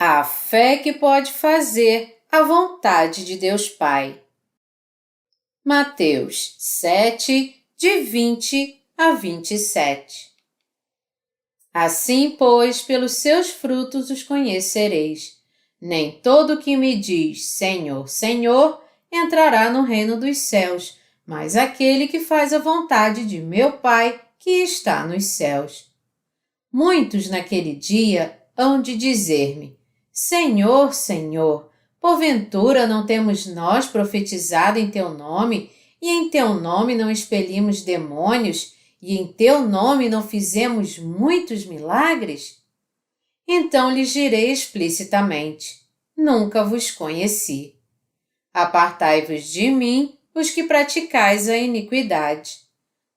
A fé que pode fazer a vontade de Deus Pai. Mateus 7, de 20 a 27. Assim, pois, pelos seus frutos os conhecereis. Nem todo que me diz Senhor, Senhor, entrará no reino dos céus, mas aquele que faz a vontade de meu Pai que está nos céus. Muitos naquele dia hão de dizer-me: Senhor, Senhor, porventura não temos nós profetizado em teu nome, e em teu nome não expelimos demônios, e em teu nome não fizemos muitos milagres? Então lhes direi explicitamente: nunca vos conheci. Apartai-vos de mim, os que praticais a iniquidade.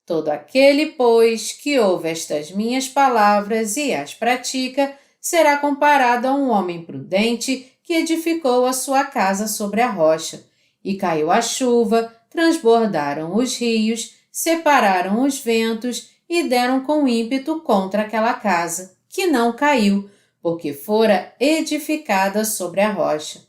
Todo aquele, pois, que ouve estas minhas palavras e as pratica, será comparado a um homem prudente que edificou a sua casa sobre a rocha. E caiu a chuva, transbordaram os rios, separaram os ventos e deram com ímpeto contra aquela casa, que não caiu, porque fora edificada sobre a rocha.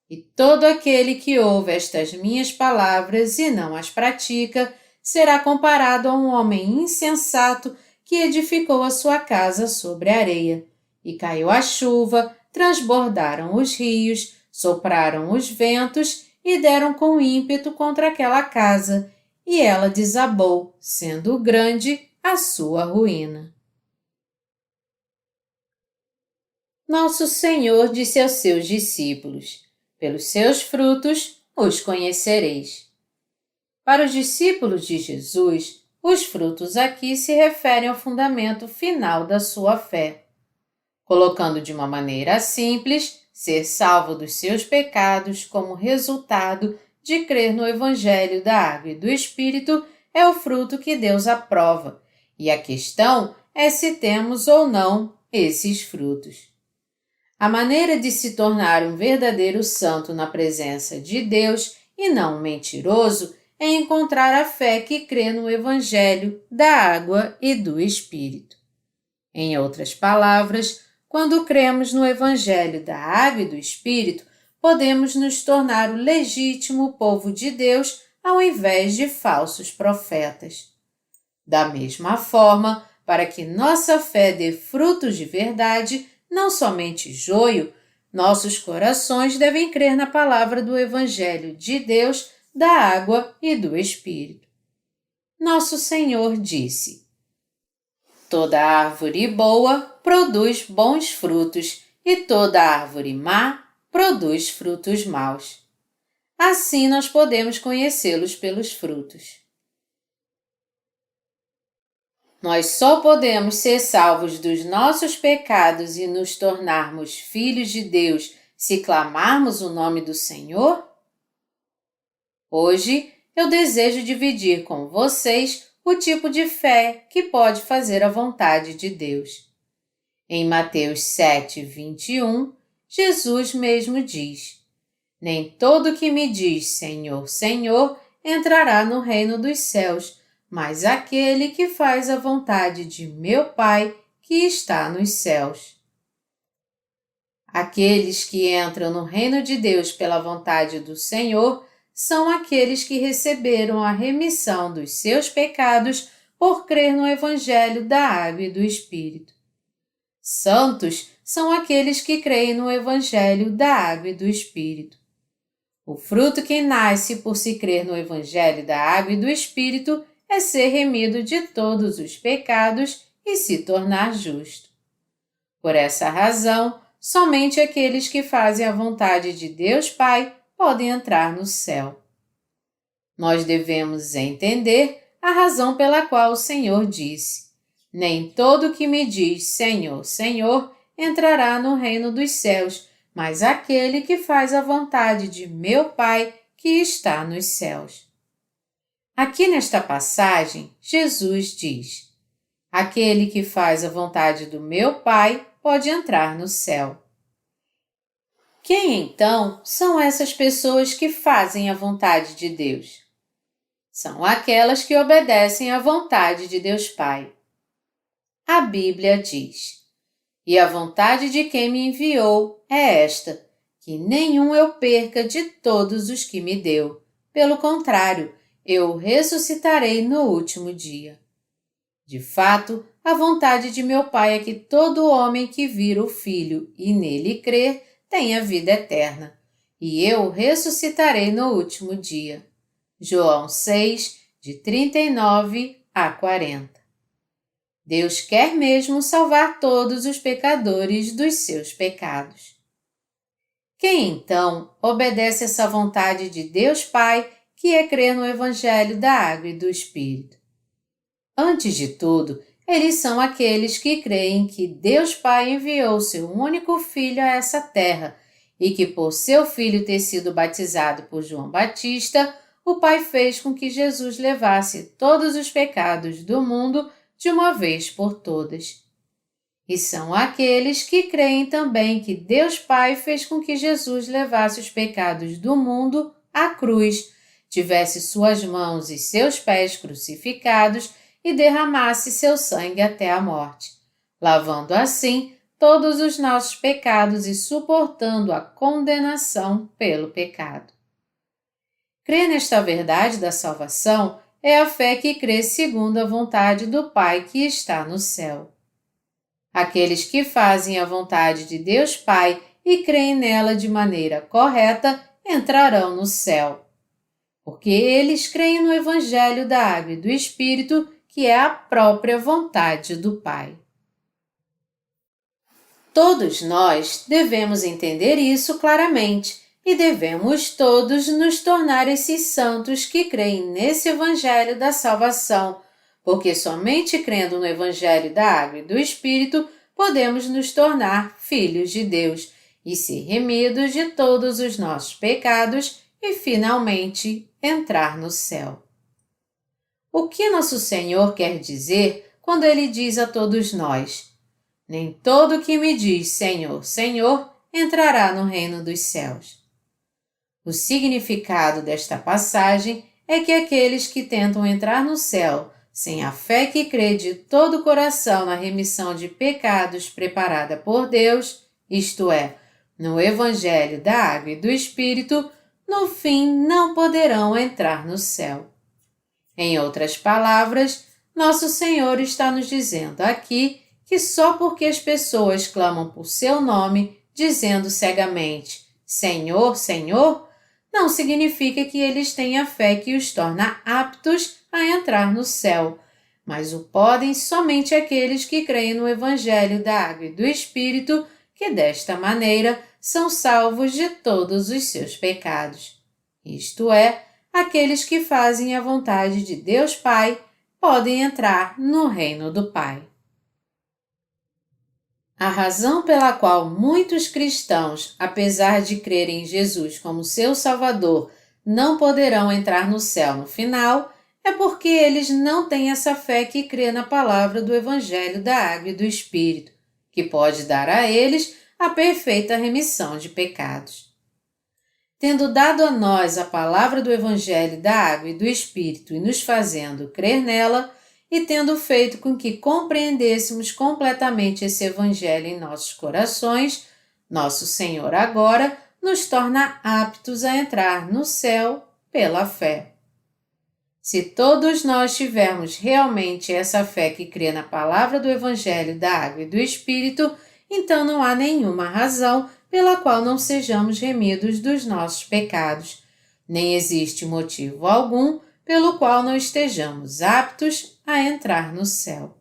E todo aquele que ouve estas minhas palavras e não as pratica, será comparado a um homem insensato que edificou a sua casa sobre a areia. E caiu a chuva, transbordaram os rios, sopraram os ventos e deram com ímpeto contra aquela casa, e ela desabou, sendo grande a sua ruína. Nosso Senhor disse aos seus discípulos: pelos seus frutos os conhecereis. Para os discípulos de Jesus, os frutos aqui se referem ao fundamento final da sua fé. Colocando de uma maneira simples, ser salvo dos seus pecados como resultado de crer no Evangelho da Água e do Espírito é o fruto que Deus aprova, e a questão é se temos ou não esses frutos. A maneira de se tornar um verdadeiro santo na presença de Deus e não um mentiroso é encontrar a fé que crê no Evangelho da Água e do Espírito. Em outras palavras, quando cremos no Evangelho da Água e do Espírito, podemos nos tornar o legítimo povo de Deus ao invés de falsos profetas. Da mesma forma, para que nossa fé dê frutos de verdade, não somente joio, nossos corações devem crer na palavra do Evangelho de Deus, da água e do Espírito. Nosso Senhor disse: toda árvore boa produz bons frutos e toda árvore má produz frutos maus. Assim nós podemos conhecê-los pelos frutos. Nós só podemos ser salvos dos nossos pecados e nos tornarmos filhos de Deus se clamarmos o nome do Senhor? Hoje eu desejo dividir com vocês o tipo de fé que pode fazer a vontade de Deus. Em Mateus 7, 21, Jesus mesmo diz: nem todo que me diz Senhor, Senhor entrará no reino dos céus, mas aquele que faz a vontade de meu Pai que está nos céus. Aqueles que entram no reino de Deus pela vontade do Senhor são aqueles que receberam a remissão dos seus pecados por crer no Evangelho da Água e do Espírito. Santos são aqueles que creem no Evangelho da Água e do Espírito. O fruto que nasce por se crer no Evangelho da Água e do Espírito é ser remido de todos os pecados e se tornar justo. Por essa razão, somente aqueles que fazem a vontade de Deus Pai podem entrar no céu. Nós devemos entender a razão pela qual o Senhor disse: nem todo que me diz Senhor, Senhor entrará no reino dos céus, mas aquele que faz a vontade de meu Pai que está nos céus. Aqui nesta passagem, Jesus diz: aquele que faz a vontade do meu Pai pode entrar no céu. Quem então são essas pessoas que fazem a vontade de Deus? São aquelas que obedecem à vontade de Deus Pai. A Bíblia diz: e a vontade de quem me enviou é esta, que nenhum eu perca de todos os que me deu. Pelo contrário, eu o ressuscitarei no último dia. De fato, a vontade de meu Pai é que todo homem que vir o Filho e nele crer tenha vida eterna, e eu o ressuscitarei no último dia. João 6, de 39 a 40. Deus quer mesmo salvar todos os pecadores dos seus pecados. Quem, então, obedece essa vontade de Deus Pai, que é crer no Evangelho da Água e do Espírito? Antes de tudo, eles são aqueles que creem que Deus Pai enviou seu único Filho a essa terra e que, por seu Filho ter sido batizado por João Batista, o Pai fez com que Jesus levasse todos os pecados do mundo de uma vez por todas. E são aqueles que creem também que Deus Pai fez com que Jesus levasse os pecados do mundo à cruz, tivesse suas mãos e seus pés crucificados e derramasse seu sangue até a morte, lavando assim todos os nossos pecados e suportando a condenação pelo pecado. Crer nesta verdade da salvação é a fé que crê segundo a vontade do Pai que está no céu. Aqueles que fazem a vontade de Deus Pai e creem nela de maneira correta entrarão no céu, porque eles creem no Evangelho da Água e do Espírito, que é a própria vontade do Pai. Todos nós devemos entender isso claramente e devemos todos nos tornar esses santos que creem nesse Evangelho da salvação, porque somente crendo no Evangelho da Água e do Espírito podemos nos tornar filhos de Deus e ser remidos de todos os nossos pecados e, finalmente, entrar no céu. O que nosso Senhor quer dizer quando Ele diz a todos nós: nem todo que me diz Senhor, Senhor, entrará no reino dos céus? O significado desta passagem é que aqueles que tentam entrar no céu sem a fé que crê de todo o coração na remissão de pecados preparada por Deus, isto é, no Evangelho da Água e do Espírito, no fim não poderão entrar no céu. Em outras palavras, nosso Senhor está nos dizendo aqui que só porque as pessoas clamam por seu nome, dizendo cegamente, Senhor, Senhor, não significa que eles têm a fé que os torna aptos a entrar no céu, mas o podem somente aqueles que creem no Evangelho da Água e do Espírito, que desta maneira são salvos de todos os seus pecados. Isto é, aqueles que fazem a vontade de Deus Pai podem entrar no reino do Pai. A razão pela qual muitos cristãos, apesar de crerem em Jesus como seu Salvador, não poderão entrar no céu no final, é porque eles não têm essa fé que crê na palavra do Evangelho da Água e do Espírito, que pode dar a eles a perfeita remissão de pecados. Tendo dado a nós a palavra do Evangelho da Água e do Espírito e nos fazendo crer nela, e tendo feito com que compreendêssemos completamente esse Evangelho em nossos corações, nosso Senhor agora nos torna aptos a entrar no céu pela fé. Se todos nós tivermos realmente essa fé que crê na palavra do Evangelho da Água e do Espírito, então não há nenhuma razão pela qual não sejamos remidos dos nossos pecados, nem existe motivo algum pelo qual não estejamos aptos a entrar no céu.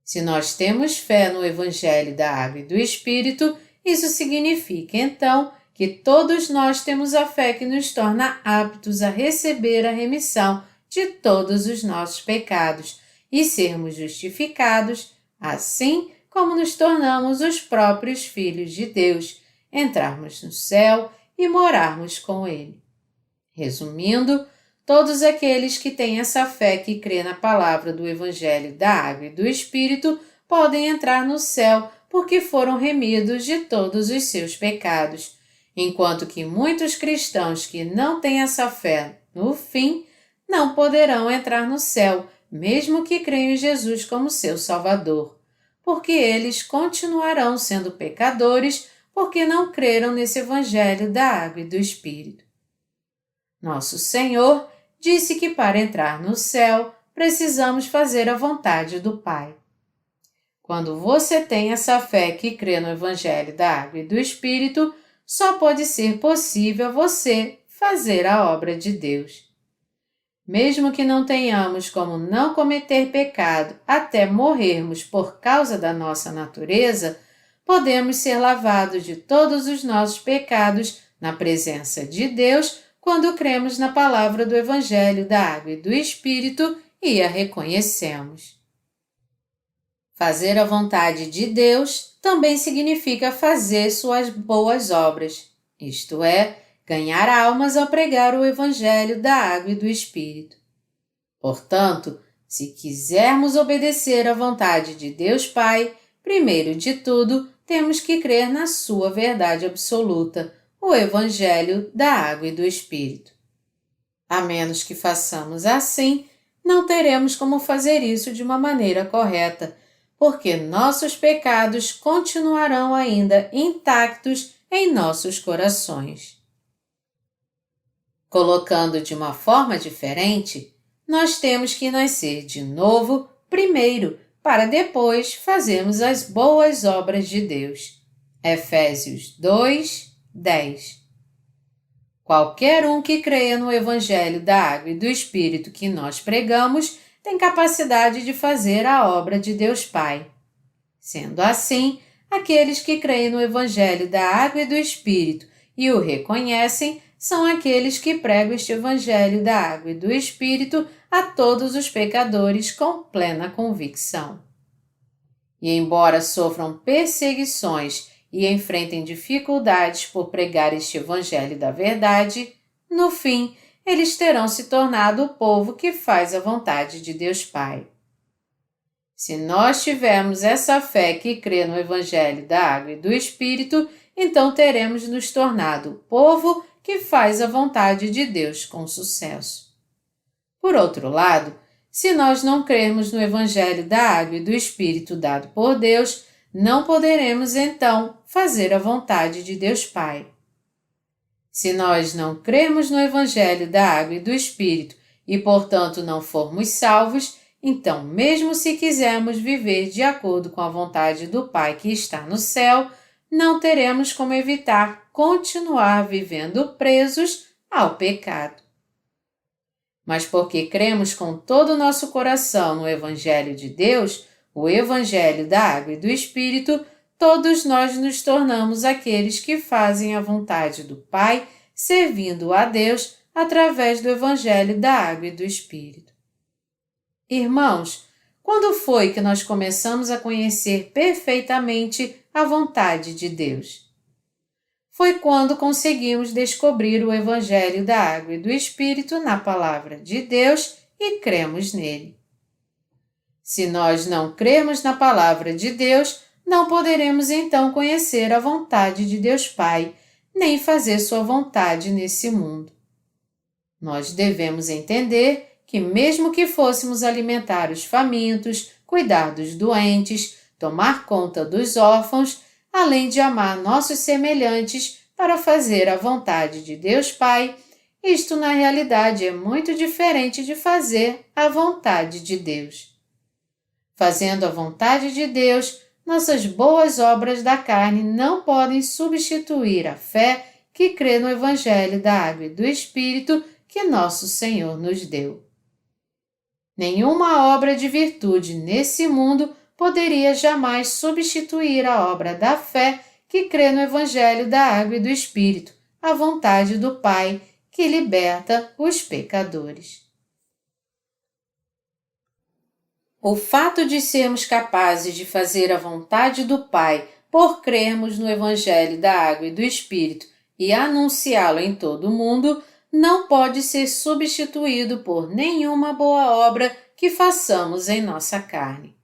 Se nós temos fé no Evangelho da Água e do Espírito, isso significa, então, que todos nós temos a fé que nos torna aptos a receber a remissão de todos os nossos pecados e sermos justificados, assim como nos tornamos os próprios filhos de Deus, entrarmos no céu e morarmos com Ele. Resumindo, todos aqueles que têm essa fé que crê na palavra do Evangelho da Água e do Espírito podem entrar no céu porque foram remidos de todos os seus pecados, enquanto que muitos cristãos que não têm essa fé, no fim, não poderão entrar no céu, mesmo que creiam em Jesus como seu Salvador, porque eles continuarão sendo pecadores porque não creram nesse Evangelho da Água e do Espírito. Nosso Senhor disse que para entrar no céu precisamos fazer a vontade do Pai. Quando você tem essa fé que crê no Evangelho da Água e do Espírito, só pode ser possível você fazer a obra de Deus. Mesmo que não tenhamos como não cometer pecado até morrermos por causa da nossa natureza, podemos ser lavados de todos os nossos pecados na presença de Deus quando cremos na palavra do Evangelho da Água e do Espírito e a reconhecemos. Fazer a vontade de Deus também significa fazer suas boas obras, isto é, ganhar almas ao pregar o Evangelho da Água e do Espírito. Portanto, se quisermos obedecer à vontade de Deus Pai, primeiro de tudo, temos que crer na sua verdade absoluta, o Evangelho da Água e do Espírito. A menos que façamos assim, não teremos como fazer isso de uma maneira correta, porque nossos pecados continuarão ainda intactos em nossos corações. Colocando de uma forma diferente, nós temos que nascer de novo primeiro, para depois fazermos as boas obras de Deus. Efésios 2, 10. Qualquer um que creia no Evangelho da Água e do Espírito que nós pregamos tem capacidade de fazer a obra de Deus Pai. Sendo assim, aqueles que creem no Evangelho da Água e do Espírito e o reconhecem são aqueles que pregam este Evangelho da Água e do Espírito a todos os pecadores com plena convicção. E embora sofram perseguições e enfrentem dificuldades por pregar este Evangelho da verdade, no fim, eles terão se tornado o povo que faz a vontade de Deus Pai. Se nós tivermos essa fé que crê no Evangelho da Água e do Espírito, então teremos nos tornado o povo que faz a vontade de Deus com sucesso. Por outro lado, se nós não crermos no Evangelho da Água e do Espírito dado por Deus, não poderemos então fazer a vontade de Deus Pai. Se nós não crermos no Evangelho da Água e do Espírito e, portanto, não formos salvos, então, mesmo se quisermos viver de acordo com a vontade do Pai que está no céu, não teremos como evitar continuar vivendo presos ao pecado. Mas porque cremos com todo o nosso coração no Evangelho de Deus, o Evangelho da Água e do Espírito, todos nós nos tornamos aqueles que fazem a vontade do Pai, servindo a Deus através do Evangelho da Água e do Espírito. Irmãos, quando foi que nós começamos a conhecer perfeitamente a vontade de Deus? Foi quando conseguimos descobrir o Evangelho da Água e do Espírito na Palavra de Deus e cremos nele. Se nós não crermos na Palavra de Deus, não poderemos então conhecer a vontade de Deus Pai, nem fazer sua vontade nesse mundo. Nós devemos entender que mesmo que fôssemos alimentar os famintos, cuidar dos doentes, tomar conta dos órfãos, além de amar nossos semelhantes para fazer a vontade de Deus Pai, isto na realidade é muito diferente de fazer a vontade de Deus. Fazendo a vontade de Deus, nossas boas obras da carne não podem substituir a fé que crê no Evangelho da Água e do Espírito que nosso Senhor nos deu. Nenhuma obra de virtude nesse mundo poderia jamais substituir a obra da fé que crê no Evangelho da Água e do Espírito, a vontade do Pai que liberta os pecadores. O fato de sermos capazes de fazer a vontade do Pai por crermos no Evangelho da Água e do Espírito e anunciá-lo em todo o mundo não pode ser substituído por nenhuma boa obra que façamos em nossa carne.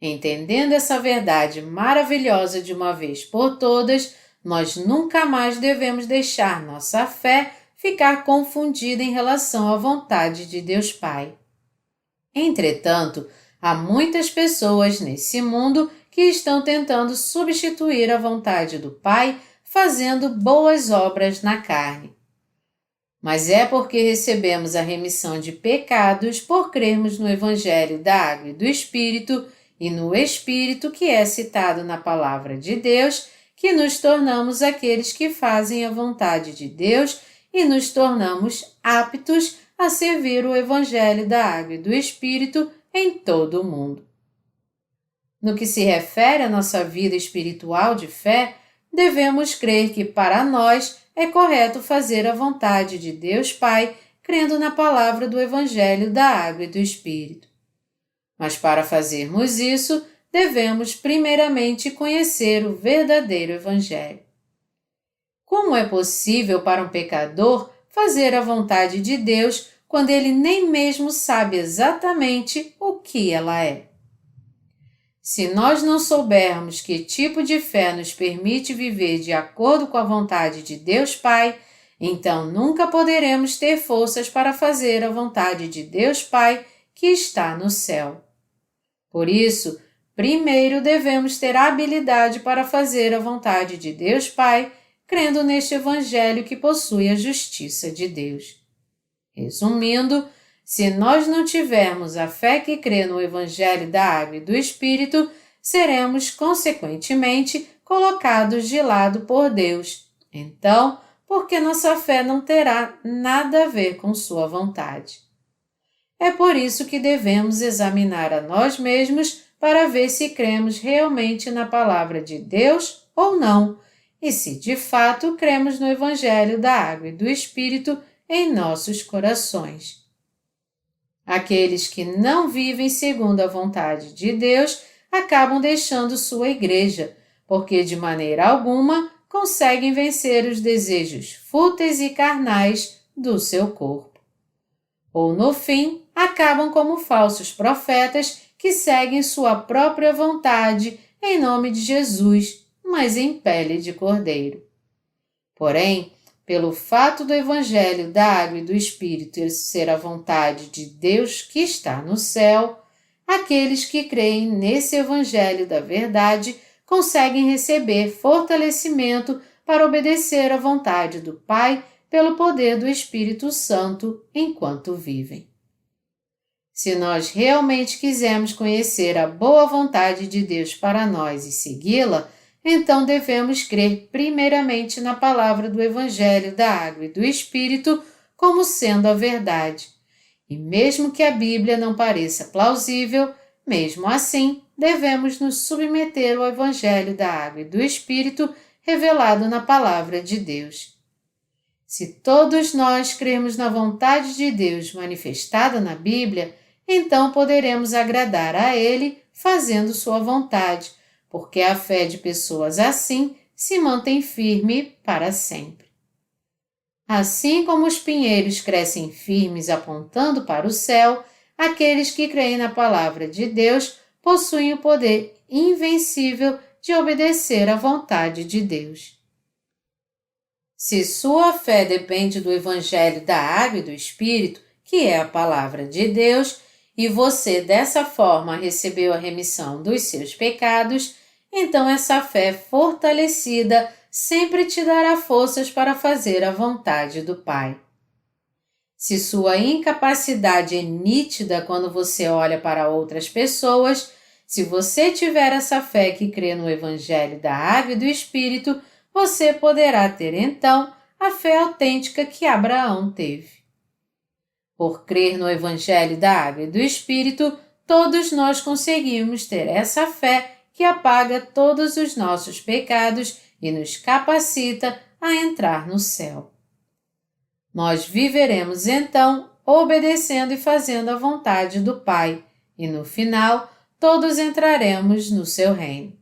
Entendendo essa verdade maravilhosa de uma vez por todas, nós nunca mais devemos deixar nossa fé ficar confundida em relação à vontade de Deus Pai. Entretanto, há muitas pessoas nesse mundo que estão tentando substituir a vontade do Pai, fazendo boas obras na carne. Mas é porque recebemos a remissão de pecados por crermos no Evangelho da Água e do Espírito e no Espírito que é citado na Palavra de Deus, que nos tornamos aqueles que fazem a vontade de Deus e nos tornamos aptos a servir o Evangelho da Água e do Espírito em todo o mundo. No que se refere à nossa vida espiritual de fé, devemos crer que para nós é correto fazer a vontade de Deus Pai, crendo na palavra do Evangelho da Água e do Espírito. Mas para fazermos isso, devemos primeiramente conhecer o verdadeiro Evangelho. Como é possível para um pecador fazer a vontade de Deus quando ele nem mesmo sabe exatamente o que ela é? Se nós não soubermos que tipo de fé nos permite viver de acordo com a vontade de Deus Pai, então nunca poderemos ter forças para fazer a vontade de Deus Pai que está no céu. Por isso, primeiro devemos ter a habilidade para fazer a vontade de Deus Pai, crendo neste Evangelho que possui a justiça de Deus. Resumindo, se nós não tivermos a fé que crê no Evangelho da Água e do Espírito, seremos, consequentemente, colocados de lado por Deus. Então, porque nossa fé não terá nada a ver com sua vontade. É por isso que devemos examinar a nós mesmos para ver se cremos realmente na Palavra de Deus ou não, e se de fato cremos no Evangelho da Água e do Espírito em nossos corações. Aqueles que não vivem segundo a vontade de Deus acabam deixando sua igreja, porque de maneira alguma conseguem vencer os desejos fúteis e carnais do seu corpo. Ou, no fim, acabam como falsos profetas que seguem sua própria vontade em nome de Jesus, mas em pele de cordeiro. Porém, pelo fato do Evangelho da Água e do Espírito ser a vontade de Deus que está no céu, aqueles que creem nesse Evangelho da verdade conseguem receber fortalecimento para obedecer à vontade do Pai pelo poder do Espírito Santo enquanto vivem. Se nós realmente quisermos conhecer a boa vontade de Deus para nós e segui-la, então devemos crer primeiramente na palavra do Evangelho da Água e do Espírito como sendo a verdade. E mesmo que a Bíblia não pareça plausível, mesmo assim, devemos nos submeter ao Evangelho da Água e do Espírito revelado na palavra de Deus. Se todos nós crermos na vontade de Deus manifestada na Bíblia, então poderemos agradar a Ele fazendo sua vontade, porque a fé de pessoas assim se mantém firme para sempre. Assim como os pinheiros crescem firmes apontando para o céu, aqueles que creem na palavra de Deus possuem o poder invencível de obedecer à vontade de Deus. Se sua fé depende do Evangelho da Água e do Espírito, que é a palavra de Deus, e você dessa forma recebeu a remissão dos seus pecados, então essa fé fortalecida sempre te dará forças para fazer a vontade do Pai. Se sua incapacidade é nítida quando você olha para outras pessoas, se você tiver essa fé que crê no Evangelho da Água e do Espírito, você poderá ter então a fé autêntica que Abraão teve. Por crer no Evangelho da Água e do Espírito, todos nós conseguimos ter essa fé que apaga todos os nossos pecados e nos capacita a entrar no céu. Nós viveremos então obedecendo e fazendo a vontade do Pai, e no final todos entraremos no seu reino.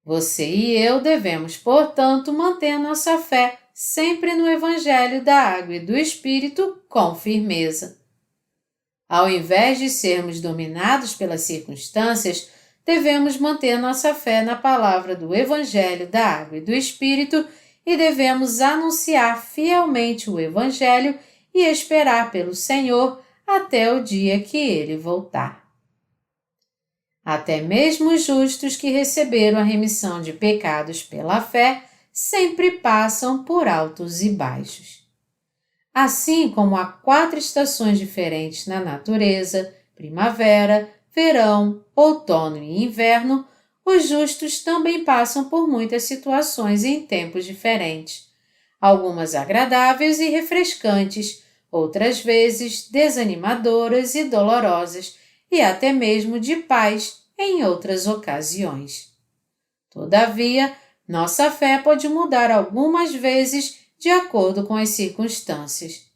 Você e eu devemos, portanto, manter nossa fé sempre no Evangelho da Água e do Espírito com firmeza. Ao invés de sermos dominados pelas circunstâncias, devemos manter nossa fé na palavra do Evangelho da Água e do Espírito e devemos anunciar fielmente o Evangelho e esperar pelo Senhor até o dia que Ele voltar. Até mesmo os justos que receberam a remissão de pecados pela fé sempre passam por altos e baixos. Assim como há 4 estações diferentes na natureza, primavera, verão, outono e inverno, os justos também passam por muitas situações em tempos diferentes, algumas agradáveis e refrescantes, outras vezes desanimadoras e dolorosas, e até mesmo de paz em outras ocasiões. Todavia, nossa fé pode mudar algumas vezes de acordo com as circunstâncias.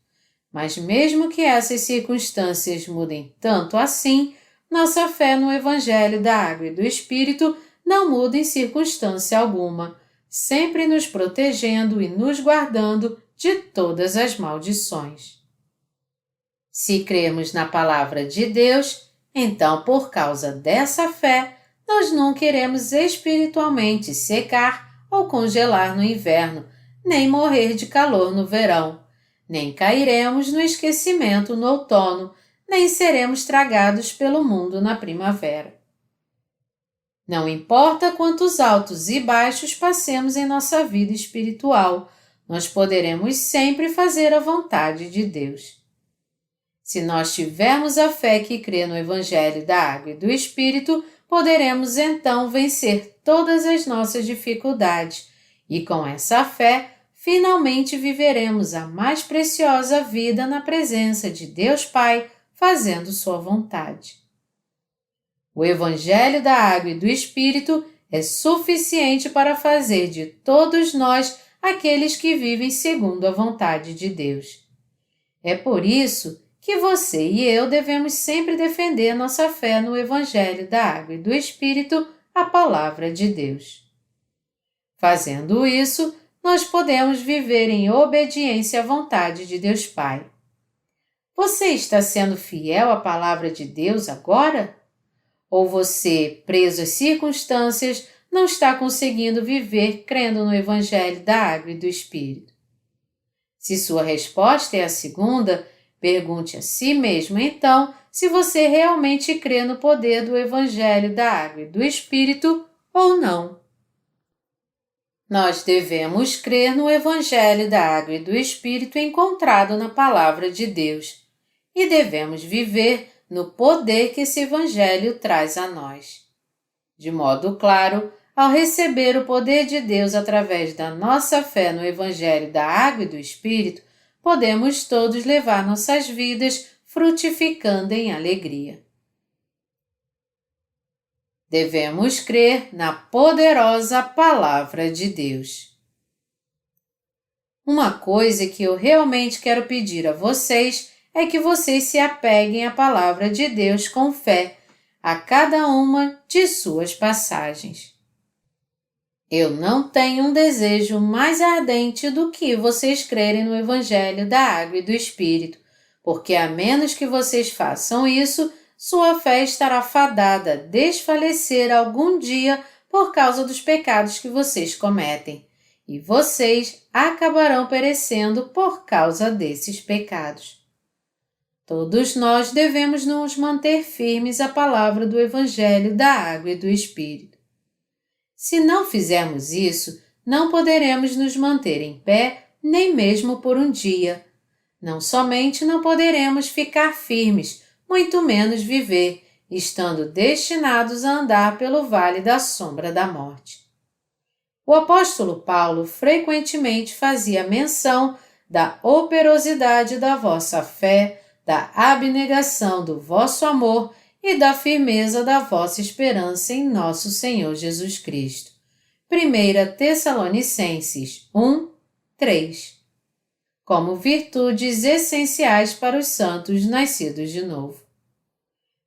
Mas mesmo que essas circunstâncias mudem tanto assim, nossa fé no Evangelho da Água e do Espírito não muda em circunstância alguma, sempre nos protegendo e nos guardando de todas as maldições. Se cremos na Palavra de Deus, então, por causa dessa fé, nós não queremos espiritualmente secar ou congelar no inverno, nem morrer de calor no verão, nem cairemos no esquecimento no outono, nem seremos tragados pelo mundo na primavera. Não importa quantos altos e baixos passemos em nossa vida espiritual, nós poderemos sempre fazer a vontade de Deus. Se nós tivermos a fé que crê no Evangelho da Água e do Espírito, poderemos então vencer todas as nossas dificuldades e, com essa fé, finalmente viveremos a mais preciosa vida na presença de Deus Pai, fazendo sua vontade. O Evangelho da Água e do Espírito é suficiente para fazer de todos nós aqueles que vivem segundo a vontade de Deus. É por isso que você e eu devemos sempre defender nossa fé no Evangelho da Água e do Espírito, a Palavra de Deus. Fazendo isso, nós podemos viver em obediência à vontade de Deus Pai. Você está sendo fiel à Palavra de Deus agora? Ou você, preso às circunstâncias, não está conseguindo viver crendo no Evangelho da Água e do Espírito? Se sua resposta é a segunda, pergunte a si mesmo, então, se você realmente crê no poder do Evangelho da Água e do Espírito ou não. Nós devemos crer no Evangelho da Água e do Espírito encontrado na Palavra de Deus e devemos viver no poder que esse Evangelho traz a nós. De modo claro, ao receber o poder de Deus através da nossa fé no Evangelho da Água e do Espírito, podemos todos levar nossas vidas frutificando em alegria. Devemos crer na poderosa Palavra de Deus. Uma coisa que eu realmente quero pedir a vocês é que vocês se apeguem à Palavra de Deus com fé, a cada uma de suas passagens. Eu não tenho um desejo mais ardente do que vocês crerem no Evangelho da Água e do Espírito, porque a menos que vocês façam isso, sua fé estará fadada a desfalecer algum dia por causa dos pecados que vocês cometem, e vocês acabarão perecendo por causa desses pecados. Todos nós devemos nos manter firmes à palavra do Evangelho da Água e do Espírito. Se não fizermos isso, não poderemos nos manter em pé, nem mesmo por um dia. Não somente não poderemos ficar firmes, muito menos viver, estando destinados a andar pelo vale da sombra da morte. O apóstolo Paulo frequentemente fazia menção da operosidade da vossa fé, da abnegação do vosso amor e da firmeza da vossa esperança em nosso Senhor Jesus Cristo. 1 Tessalonicenses 1, 3. Como virtudes essenciais para os santos nascidos de novo.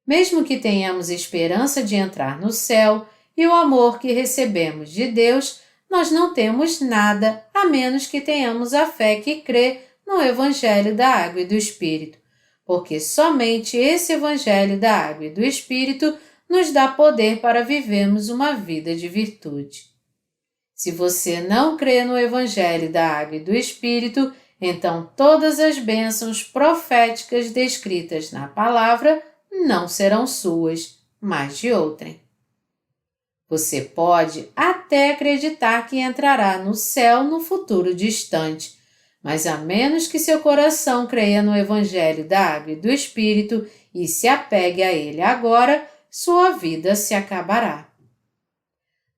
Mesmo que tenhamos esperança de entrar no céu e o amor que recebemos de Deus, nós não temos nada a menos que tenhamos a fé que crê no Evangelho da Água e do Espírito, porque somente esse Evangelho da Água e do Espírito nos dá poder para vivermos uma vida de virtude. Se você não crê no Evangelho da Água e do Espírito, então todas as bênçãos proféticas descritas na palavra não serão suas, mas de outrem. Você pode até acreditar que entrará no céu no futuro distante, mas a menos que seu coração creia no Evangelho da Água e do Espírito e se apegue a ele agora, sua vida se acabará.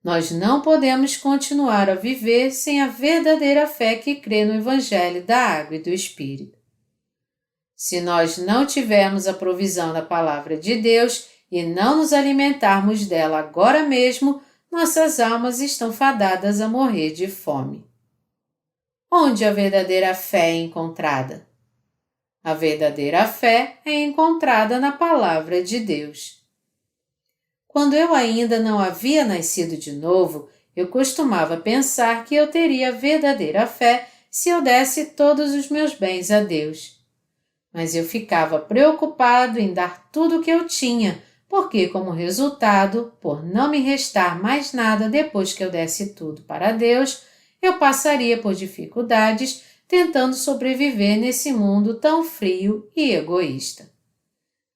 Nós não podemos continuar a viver sem a verdadeira fé que crê no Evangelho da Água e do Espírito. Se nós não tivermos a provisão da Palavra de Deus e não nos alimentarmos dela agora mesmo, nossas almas estão fadadas a morrer de fome. Onde a verdadeira fé é encontrada? A verdadeira fé é encontrada na Palavra de Deus. Quando eu ainda não havia nascido de novo, eu costumava pensar que eu teria verdadeira fé se eu desse todos os meus bens a Deus. Mas eu ficava preocupado em dar tudo o que eu tinha, porque, como resultado, por não me restar mais nada depois que eu desse tudo para Deus, eu passaria por dificuldades tentando sobreviver nesse mundo tão frio e egoísta.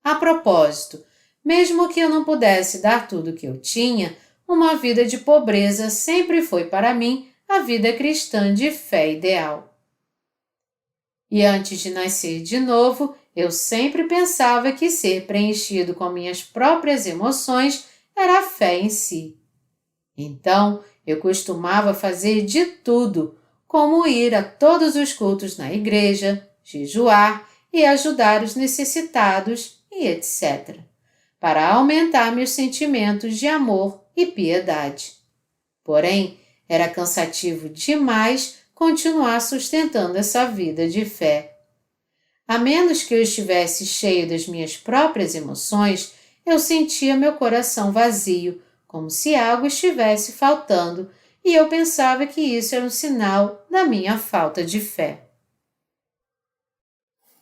A propósito, mesmo que eu não pudesse dar tudo o que eu tinha, uma vida de pobreza sempre foi para mim a vida cristã de fé ideal. E antes de nascer de novo, eu sempre pensava que ser preenchido com minhas próprias emoções era a fé em si. Então, eu costumava fazer de tudo, como ir a todos os cultos na igreja, jejuar e ajudar os necessitados e etc., para aumentar meus sentimentos de amor e piedade. Porém, era cansativo demais continuar sustentando essa vida de fé. A menos que eu estivesse cheio das minhas próprias emoções, eu sentia meu coração vazio, como se algo estivesse faltando, e eu pensava que isso era um sinal da minha falta de fé.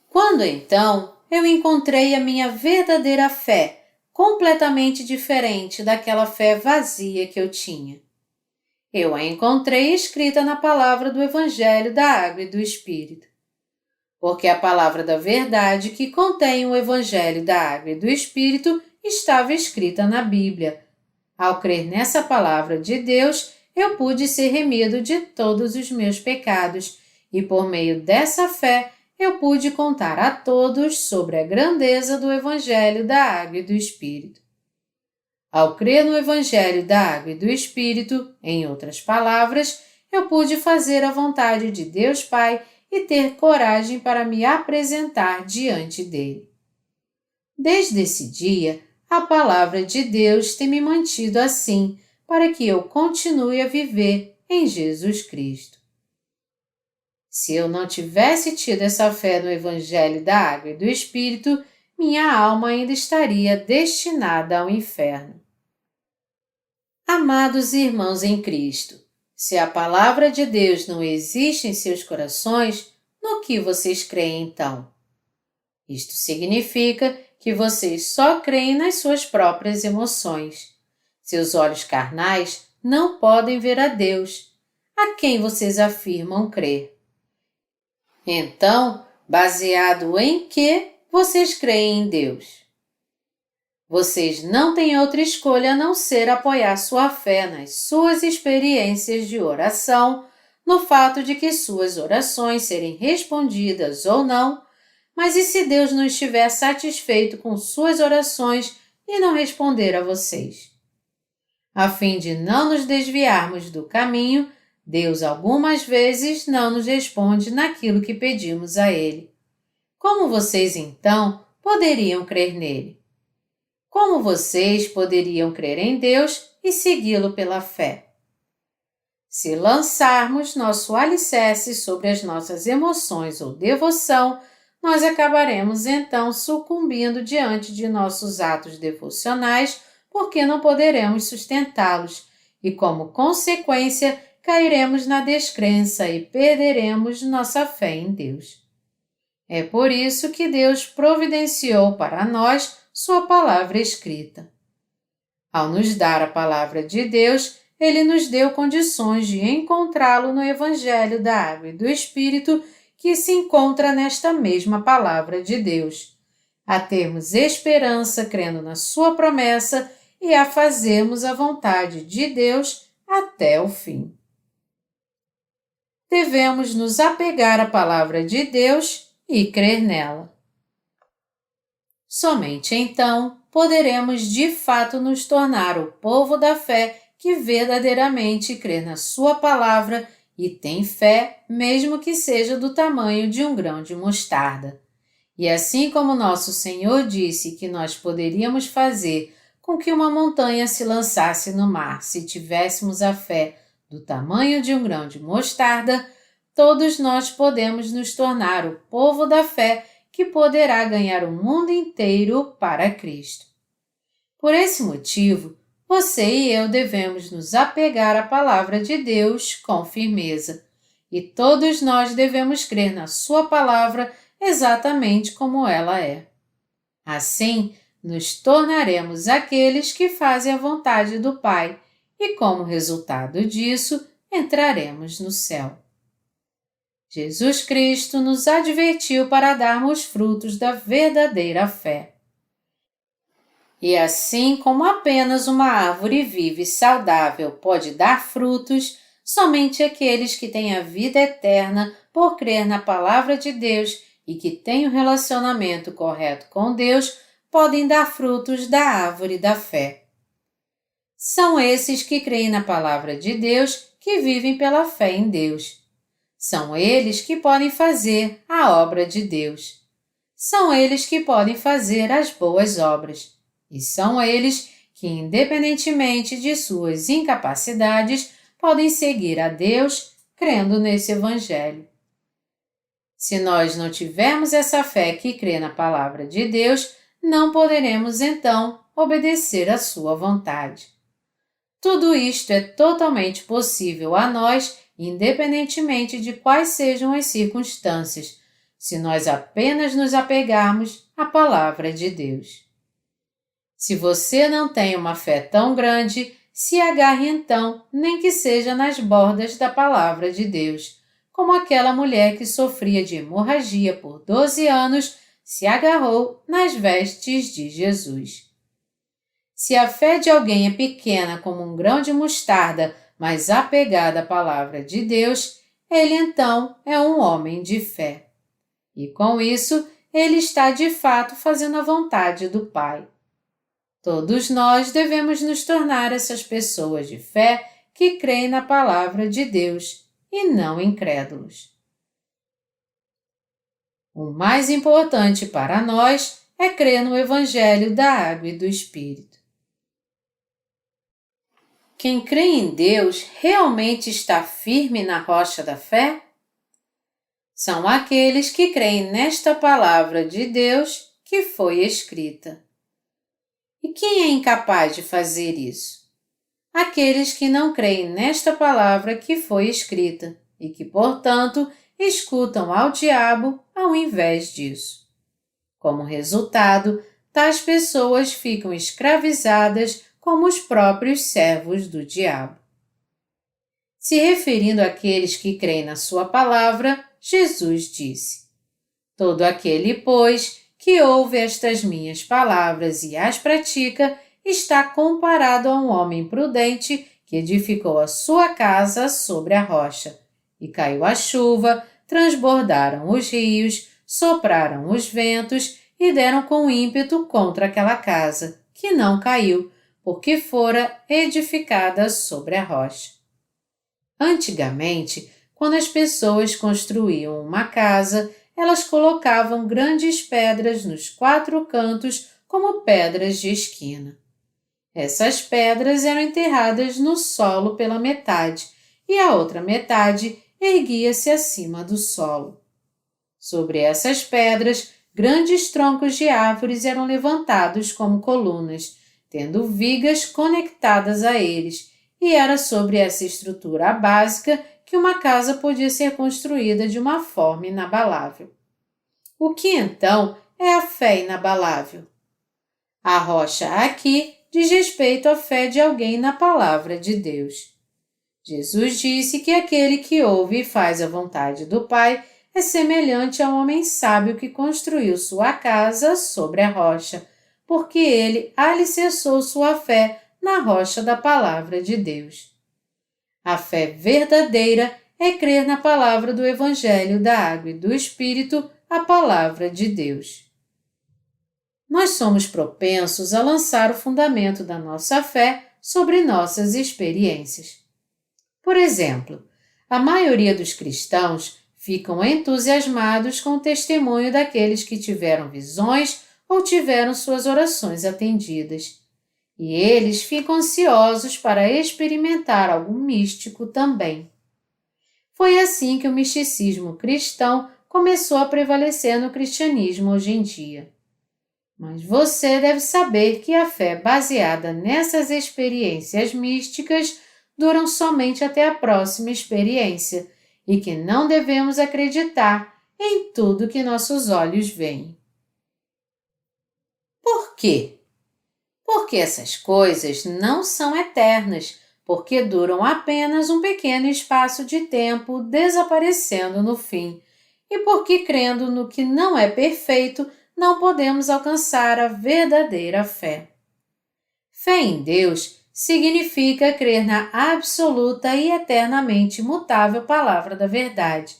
Quando então eu encontrei a minha verdadeira fé, completamente diferente daquela fé vazia que eu tinha. Eu a encontrei escrita na palavra do Evangelho da Água e do Espírito. Porque a palavra da verdade que contém o Evangelho da Água e do Espírito estava escrita na Bíblia. Ao crer nessa palavra de Deus, eu pude ser remido de todos os meus pecados e, por meio dessa fé, eu pude contar a todos sobre a grandeza do Evangelho da Água e do Espírito. Ao crer no Evangelho da Água e do Espírito, em outras palavras, eu pude fazer a vontade de Deus Pai e ter coragem para me apresentar diante dele. Desde esse dia, a palavra de Deus tem me mantido assim, para que eu continue a viver em Jesus Cristo. Se eu não tivesse tido essa fé no Evangelho da Água e do Espírito, minha alma ainda estaria destinada ao inferno. Amados irmãos em Cristo, se a palavra de Deus não existe em seus corações, no que vocês creem então? Isto significa que vocês só creem nas suas próprias emoções. Seus olhos carnais não podem ver a Deus, a quem vocês afirmam crer. Então, baseado em que vocês creem em Deus? Vocês não têm outra escolha a não ser apoiar sua fé nas suas experiências de oração, no fato de que suas orações serem respondidas ou não, mas e se Deus não estiver satisfeito com suas orações e não responder a vocês? A fim de não nos desviarmos do caminho, Deus algumas vezes não nos responde naquilo que pedimos a Ele. Como vocês, então, poderiam crer nele? Como vocês poderiam crer em Deus e segui-lo pela fé? Se lançarmos nosso alicerce sobre as nossas emoções ou devoção, nós acabaremos então sucumbindo diante de nossos atos devocionais porque não poderemos sustentá-los e, como consequência, cairemos na descrença e perderemos nossa fé em Deus. É por isso que Deus providenciou para nós sua palavra escrita. Ao nos dar a palavra de Deus, Ele nos deu condições de encontrá-lo no Evangelho da Água e do Espírito que se encontra nesta mesma palavra de Deus. a termos esperança crendo na sua promessa e a fazermos a vontade de Deus até o fim. Devemos nos apegar à palavra de Deus e crer nela. Somente então poderemos de fato nos tornar o povo da fé que verdadeiramente crê na sua palavra e tem fé, mesmo que seja do tamanho de um grão de mostarda. E assim como nosso Senhor disse que nós poderíamos fazer com que uma montanha se lançasse no mar se tivéssemos a fé do tamanho de um grão de mostarda, todos nós podemos nos tornar o povo da fé que poderá ganhar o mundo inteiro para Cristo. Por esse motivo, você e eu devemos nos apegar à palavra de Deus com firmeza, e todos nós devemos crer na sua palavra exatamente como ela é. Assim, nos tornaremos aqueles que fazem a vontade do Pai e, como resultado disso, entraremos no céu. Jesus Cristo nos advertiu para darmos frutos da verdadeira fé. E assim como apenas uma árvore viva e saudável pode dar frutos, somente aqueles que têm a vida eterna por crer na palavra de Deus e que têm um relacionamento correto com Deus podem dar frutos da árvore da fé. São esses que creem na palavra de Deus que vivem pela fé em Deus. São eles que podem fazer a obra de Deus. São eles que podem fazer as boas obras. E são eles que, independentemente de suas incapacidades, podem seguir a Deus crendo nesse Evangelho. Se nós não tivermos essa fé que crê na palavra de Deus, não poderemos então obedecer à sua vontade. Tudo isto é totalmente possível a nós, independentemente de quais sejam as circunstâncias, se nós apenas nos apegarmos à palavra de Deus. Se você não tem uma fé tão grande, se agarre então, nem que seja nas bordas da palavra de Deus, como aquela mulher que sofria de hemorragia por 12 anos se agarrou nas vestes de Jesus. Se a fé de alguém é pequena como um grão de mostarda, mas apegada à palavra de Deus, ele então é um homem de fé. E com isso, ele está de fato fazendo a vontade do Pai. Todos nós devemos nos tornar essas pessoas de fé que creem na palavra de Deus e não incrédulos. O mais importante para nós é crer no Evangelho da Água e do Espírito. Quem crê em Deus realmente está firme na rocha da fé? São aqueles que creem nesta palavra de Deus que foi escrita. E quem é incapaz de fazer isso? Aqueles que não creem nesta palavra que foi escrita e que, portanto, escutam ao diabo ao invés disso. Como resultado, tais pessoas ficam escravizadas como os próprios servos do diabo. Se referindo àqueles que creem na sua palavra, Jesus disse: Todo aquele, pois, que ouve estas minhas palavras e as pratica, está comparado a um homem prudente que edificou a sua casa sobre a rocha. E caiu a chuva, transbordaram os rios, sopraram os ventos e deram com ímpeto contra aquela casa, que não caiu, porque fora edificada sobre a rocha. Antigamente, quando as pessoas construíam uma casa, elas colocavam grandes pedras nos 4 cantos como pedras de esquina. Essas pedras eram enterradas no solo pela metade e a outra metade erguia-se acima do solo. Sobre essas pedras, grandes troncos de árvores eram levantados como colunas, tendo vigas conectadas a eles, e era sobre essa estrutura básica que uma casa podia ser construída de uma forma inabalável. O que então é a fé inabalável? A rocha aqui diz respeito à fé de alguém na palavra de Deus. Jesus disse que aquele que ouve e faz a vontade do Pai é semelhante a um homem sábio que construiu sua casa sobre a rocha, porque ele alicerçou sua fé na rocha da palavra de Deus. A fé verdadeira é crer na palavra do Evangelho da Água e do Espírito, a palavra de Deus. Nós somos propensos a lançar o fundamento da nossa fé sobre nossas experiências. Por exemplo, a maioria dos cristãos ficam entusiasmados com o testemunho daqueles que tiveram visões ou tiveram suas orações atendidas. E eles ficam ansiosos para experimentar algo místico também. Foi assim que o misticismo cristão começou a prevalecer no cristianismo hoje em dia. Mas você deve saber que a fé baseada nessas experiências místicas duram somente até a próxima experiência e que não devemos acreditar em tudo que nossos olhos veem. Por quê? Porque essas coisas não são eternas, porque duram apenas um pequeno espaço de tempo, desaparecendo no fim, e porque crendo no que não é perfeito, não podemos alcançar a verdadeira fé. Fé em Deus significa crer na absoluta e eternamente imutável palavra da verdade,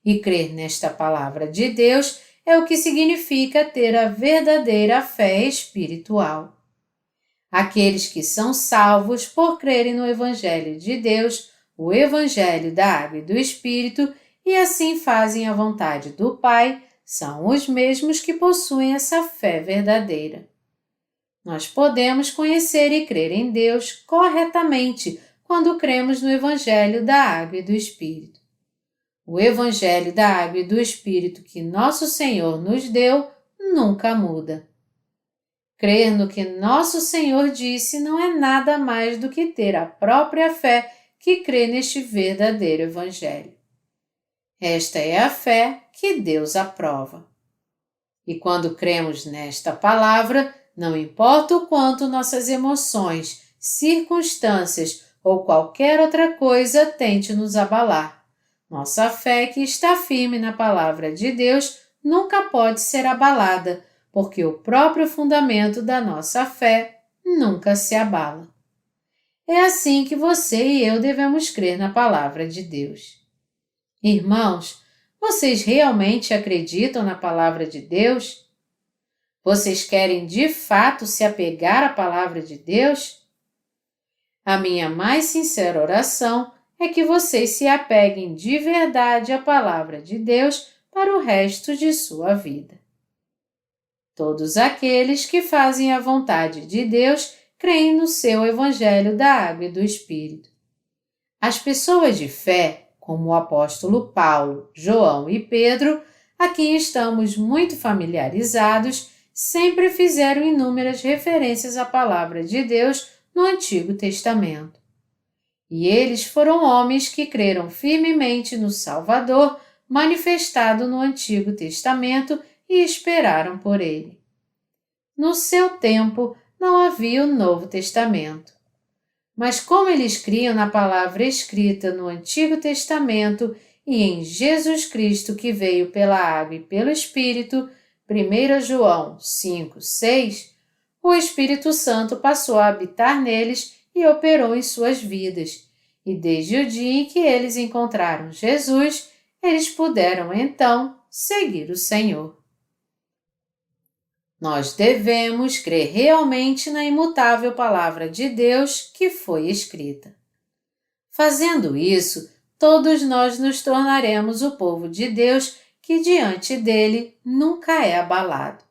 e crer nesta palavra de Deus é o que significa ter a verdadeira fé espiritual. Aqueles que são salvos por crerem no Evangelho de Deus, o Evangelho da Água e do Espírito, e assim fazem a vontade do Pai, são os mesmos que possuem essa fé verdadeira. Nós podemos conhecer e crer em Deus corretamente quando cremos no Evangelho da Água e do Espírito. O Evangelho da Água e do Espírito que nosso Senhor nos deu nunca muda. Crer no que nosso Senhor disse não é nada mais do que ter a própria fé que crê neste verdadeiro Evangelho. Esta é a fé que Deus aprova. E quando cremos nesta palavra, não importa o quanto nossas emoções, circunstâncias ou qualquer outra coisa tente nos abalar, nossa fé que está firme na palavra de Deus nunca pode ser abalada, porque o próprio fundamento da nossa fé nunca se abala. É assim que você e eu devemos crer na palavra de Deus. Irmãos, vocês realmente acreditam na palavra de Deus? Vocês querem de fato se apegar à palavra de Deus? A minha mais sincera oração é que vocês se apeguem de verdade à palavra de Deus para o resto de sua vida. Todos aqueles que fazem a vontade de Deus creem no seu Evangelho da Água e do Espírito. As pessoas de fé, como o apóstolo Paulo, João e Pedro, a quem estamos muito familiarizados, sempre fizeram inúmeras referências à palavra de Deus no Antigo Testamento. E eles foram homens que creram firmemente no Salvador manifestado no Antigo Testamento e esperaram por ele. No seu tempo não havia o Novo Testamento. Mas como eles criam na palavra escrita no Antigo Testamento e em Jesus Cristo que veio pela água e pelo Espírito, 1 João 5:6, o Espírito Santo passou a habitar neles e operou em suas vidas, e desde o dia em que eles encontraram Jesus, eles puderam então seguir o Senhor. Nós devemos crer realmente na imutável palavra de Deus que foi escrita. Fazendo isso, todos nós nos tornaremos o povo de Deus que diante dele nunca é abalado.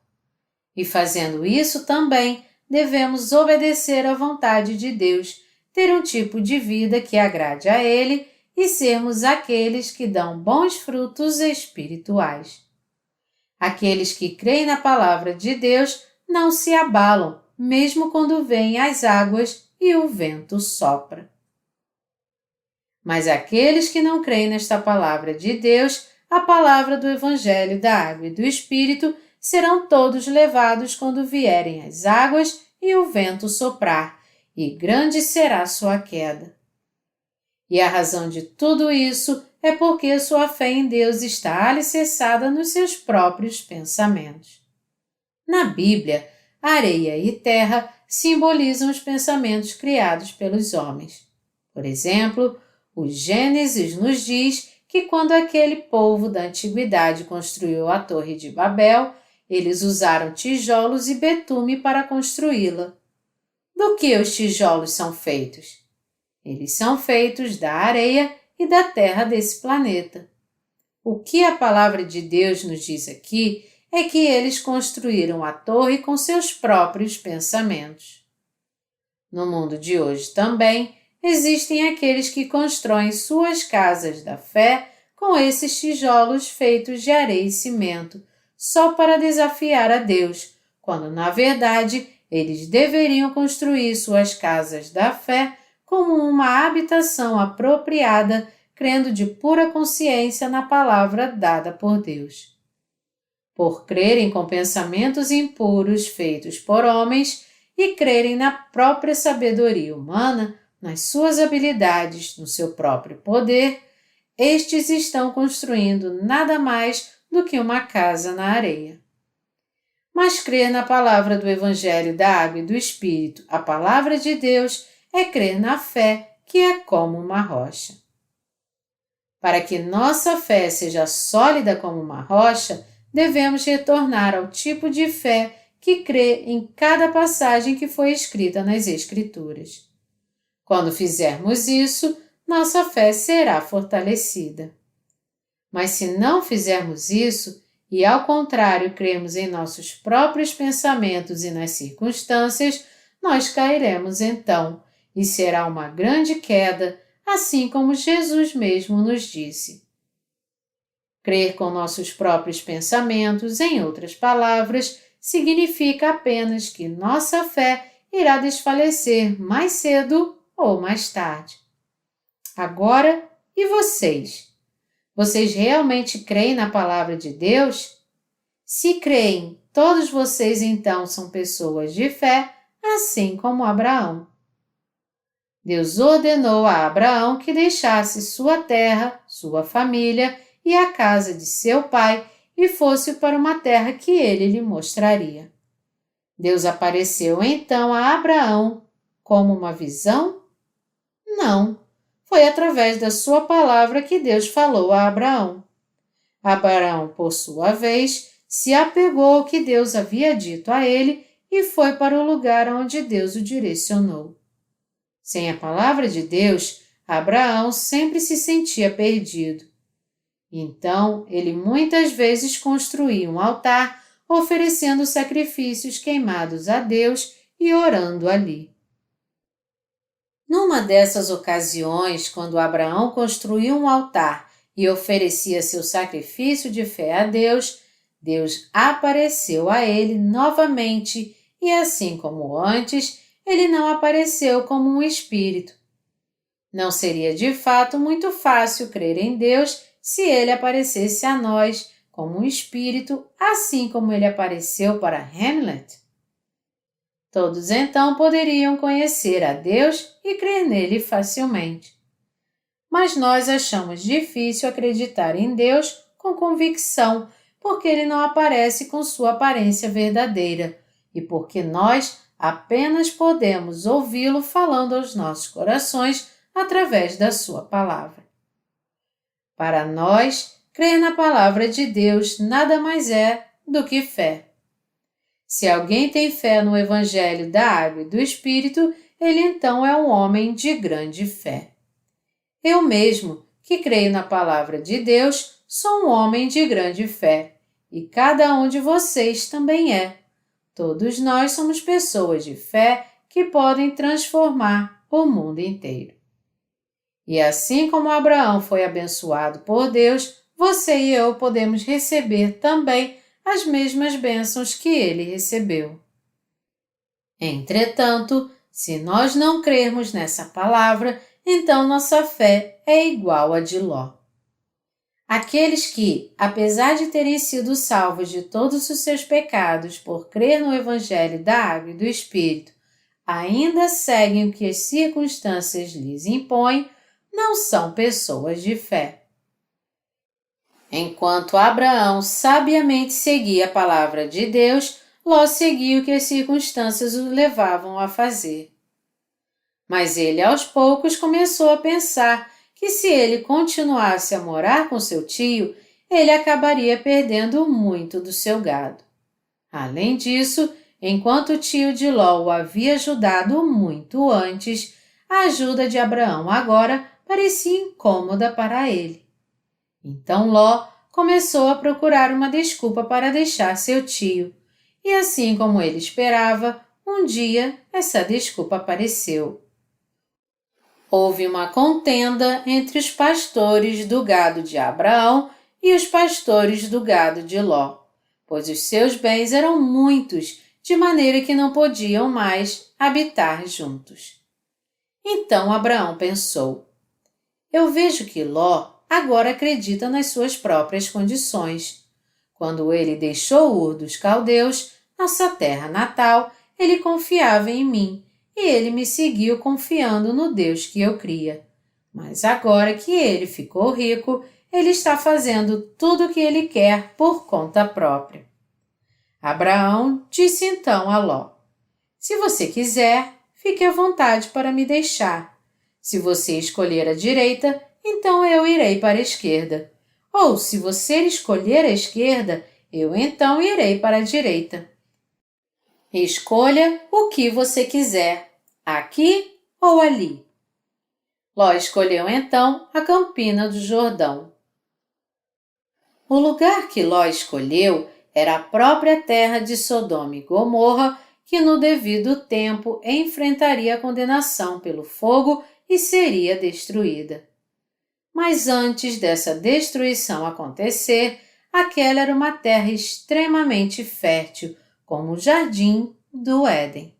E fazendo isso também, devemos obedecer à vontade de Deus, ter um tipo de vida que agrade a Ele e sermos aqueles que dão bons frutos espirituais. Aqueles que creem na palavra de Deus não se abalam, mesmo quando vêm as águas e o vento sopra. Mas aqueles que não creem nesta palavra de Deus, a palavra do Evangelho da Água e do Espírito, serão todos levados quando vierem as águas e o vento soprar, e grande será sua queda. E a razão de tudo isso é porque sua fé em Deus está alicerçada nos seus próprios pensamentos. Na Bíblia, areia e terra simbolizam os pensamentos criados pelos homens. Por exemplo, o Gênesis nos diz que quando aquele povo da antiguidade construiu a Torre de Babel, eles usaram tijolos e betume para construí-la. Do que os tijolos são feitos? Eles são feitos da areia e da terra desse planeta. O que a palavra de Deus nos diz aqui é que eles construíram a torre com seus próprios pensamentos. No mundo de hoje também, existem aqueles que constroem suas casas da fé com esses tijolos feitos de areia e cimento, só para desafiar a Deus, quando na verdade eles deveriam construir suas casas da fé como uma habitação apropriada, crendo de pura consciência na palavra dada por Deus. Por crerem com pensamentos impuros feitos por homens e crerem na própria sabedoria humana, nas suas habilidades, no seu próprio poder, estes estão construindo nada mais do que uma casa na areia. Mas crer na palavra do Evangelho da Água e do Espírito, a palavra de Deus, é crer na fé, que é como uma rocha. Para que nossa fé seja sólida como uma rocha, devemos retornar ao tipo de fé que crê em cada passagem que foi escrita nas Escrituras. Quando fizermos isso, nossa fé será fortalecida. Mas se não fizermos isso, e ao contrário cremos em nossos próprios pensamentos e nas circunstâncias, nós cairemos então, e será uma grande queda, assim como Jesus mesmo nos disse. Crer com nossos próprios pensamentos, em outras palavras, significa apenas que nossa fé irá desfalecer mais cedo ou mais tarde. Agora, e vocês? Vocês realmente creem na palavra de Deus? Se creem, todos vocês então são pessoas de fé, assim como Abraão. Deus ordenou a Abraão que deixasse sua terra, sua família e a casa de seu pai e fosse para uma terra que ele lhe mostraria. Deus apareceu então a Abraão como uma visão? Não, foi através da sua palavra que Deus falou a Abraão. Abraão, por sua vez, se apegou ao que Deus havia dito a ele e foi para o lugar onde Deus o direcionou. Sem a palavra de Deus, Abraão sempre se sentia perdido. Então, ele muitas vezes construía um altar, oferecendo sacrifícios queimados a Deus e orando ali. Numa dessas ocasiões, quando Abraão construía um altar e oferecia seu sacrifício de fé a Deus, Deus apareceu a ele novamente e, assim como antes, ele não apareceu como um espírito. Não seria de fato muito fácil crer em Deus se ele aparecesse a nós como um espírito, assim como ele apareceu para Hamlet. Todos então poderiam conhecer a Deus e crer nele facilmente. Mas nós achamos difícil acreditar em Deus com convicção, porque ele não aparece com sua aparência verdadeira e porque nós apenas podemos ouvi-lo falando aos nossos corações através da sua palavra. Para nós, crer na palavra de Deus nada mais é do que fé. Se alguém tem fé no Evangelho da Água e do Espírito, ele então é um homem de grande fé. Eu mesmo, que creio na palavra de Deus, sou um homem de grande fé, e cada um de vocês também é. Todos nós somos pessoas de fé que podem transformar o mundo inteiro. E assim como Abraão foi abençoado por Deus, você e eu podemos receber também as mesmas bênçãos que ele recebeu. Entretanto, se nós não crermos nessa palavra, então nossa fé é igual a de Ló. Aqueles que, apesar de terem sido salvos de todos os seus pecados por crer no Evangelho da Água e do Espírito, ainda seguem o que as circunstâncias lhes impõem, não são pessoas de fé. Enquanto Abraão sabiamente seguia a palavra de Deus, Ló seguia o que as circunstâncias o levavam a fazer. Mas ele aos poucos começou a pensar que se ele continuasse a morar com seu tio, ele acabaria perdendo muito do seu gado. Além disso, enquanto o tio de Ló o havia ajudado muito antes, a ajuda de Abraão agora parecia incômoda para ele. Então Ló começou a procurar uma desculpa para deixar seu tio, e assim como ele esperava, um dia essa desculpa apareceu. Houve uma contenda entre os pastores do gado de Abraão e os pastores do gado de Ló, pois os seus bens eram muitos, de maneira que não podiam mais habitar juntos. Então Abraão pensou: eu vejo que Ló agora acredita nas suas próprias condições. Quando ele deixou Ur dos Caldeus, nossa terra natal, ele confiava em mim, e ele me seguiu confiando no Deus que eu cria. Mas agora que ele ficou rico, ele está fazendo tudo o que ele quer por conta própria. Abraão disse então a Ló: se você quiser, fique à vontade para me deixar. Se você escolher a direita, então eu irei para a esquerda. Ou se você escolher a esquerda, eu então irei para a direita. Escolha o que você quiser, aqui ou ali. Ló escolheu então a campina do Jordão. O lugar que Ló escolheu era a própria terra de Sodoma e Gomorra, que no devido tempo enfrentaria a condenação pelo fogo e seria destruída. Mas antes dessa destruição acontecer, aquela era uma terra extremamente fértil, como o jardim do Éden.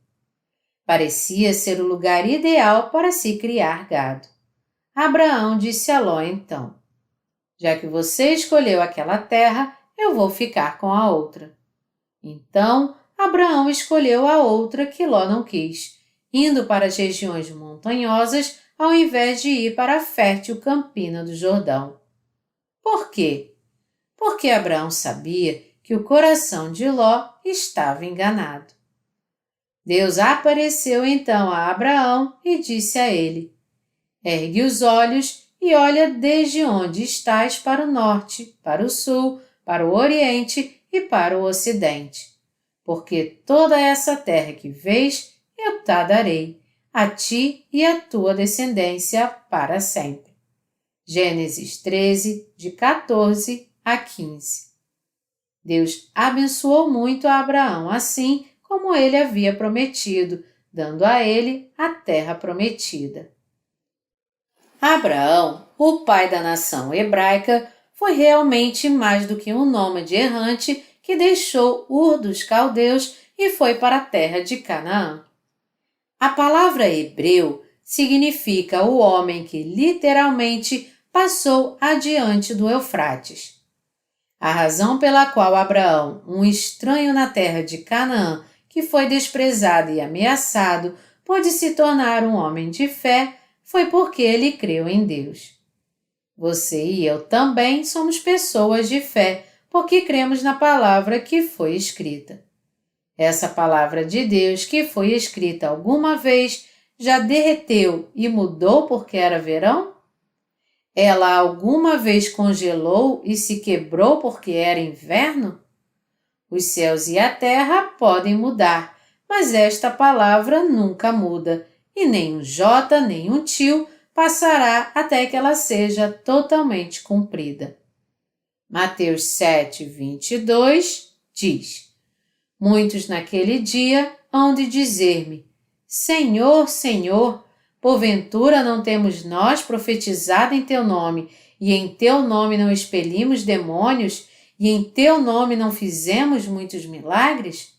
Parecia ser o lugar ideal para se criar gado. Abraão disse a Ló então: já que você escolheu aquela terra, eu vou ficar com a outra. Então, Abraão escolheu a outra que Ló não quis, indo para as regiões montanhosas ao invés de ir para a fértil campina do Jordão. Por quê? Porque Abraão sabia que o coração de Ló estava enganado. Deus apareceu então a Abraão e disse a ele: ergue os olhos e olha desde onde estás para o norte, para o sul, para o oriente e para o ocidente. Porque toda essa terra que vês, eu te darei, a ti e à tua descendência para sempre. Gênesis 13, de 14 a 15. Deus abençoou muito a Abraão assim como ele havia prometido, dando a ele a terra prometida. Abraão, o pai da nação hebraica, foi realmente mais do que um nômade errante que deixou Ur dos Caldeus e foi para a terra de Canaã. A palavra hebreu significa o homem que literalmente passou adiante do Eufrates. A razão pela qual Abraão, um estranho na terra de Canaã, que foi desprezado e ameaçado, pôde se tornar um homem de fé, foi porque ele creu em Deus. Você e eu também somos pessoas de fé, porque cremos na palavra que foi escrita. Essa palavra de Deus que foi escrita alguma vez já derreteu e mudou porque era verão? Ela alguma vez congelou e se quebrou porque era inverno? Os céus e a terra podem mudar, mas esta palavra nunca muda, e nem um jota nem um tio passará até que ela seja totalmente cumprida. Mateus 7, 22 diz: muitos naquele dia hão de dizer-me: Senhor, Senhor, porventura não temos nós profetizado em teu nome, e em teu nome não expelimos demônios, e em teu nome não fizemos muitos milagres?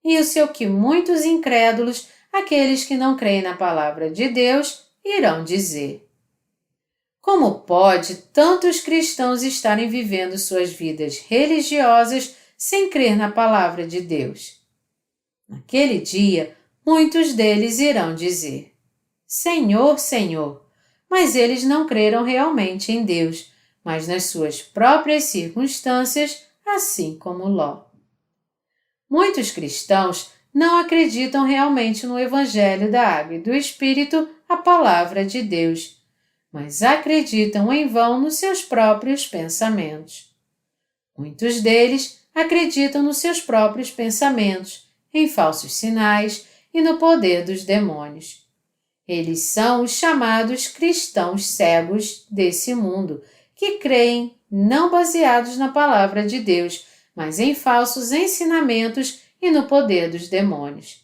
E o seu que muitos incrédulos, aqueles que não creem na palavra de Deus, irão dizer: como pode tantos cristãos estarem vivendo suas vidas religiosas sem crer na palavra de Deus? Naquele dia, muitos deles irão dizer: Senhor, Senhor, mas eles não creram realmente em Deus, mas nas suas próprias circunstâncias, assim como Ló. Muitos cristãos não acreditam realmente no Evangelho da Água e do Espírito, a Palavra de Deus, mas acreditam em vão nos seus próprios pensamentos. Muitos deles acreditam nos seus próprios pensamentos, em falsos sinais e no poder dos demônios. Eles são os chamados cristãos cegos desse mundo, que creem não baseados na Palavra de Deus, mas em falsos ensinamentos e no poder dos demônios.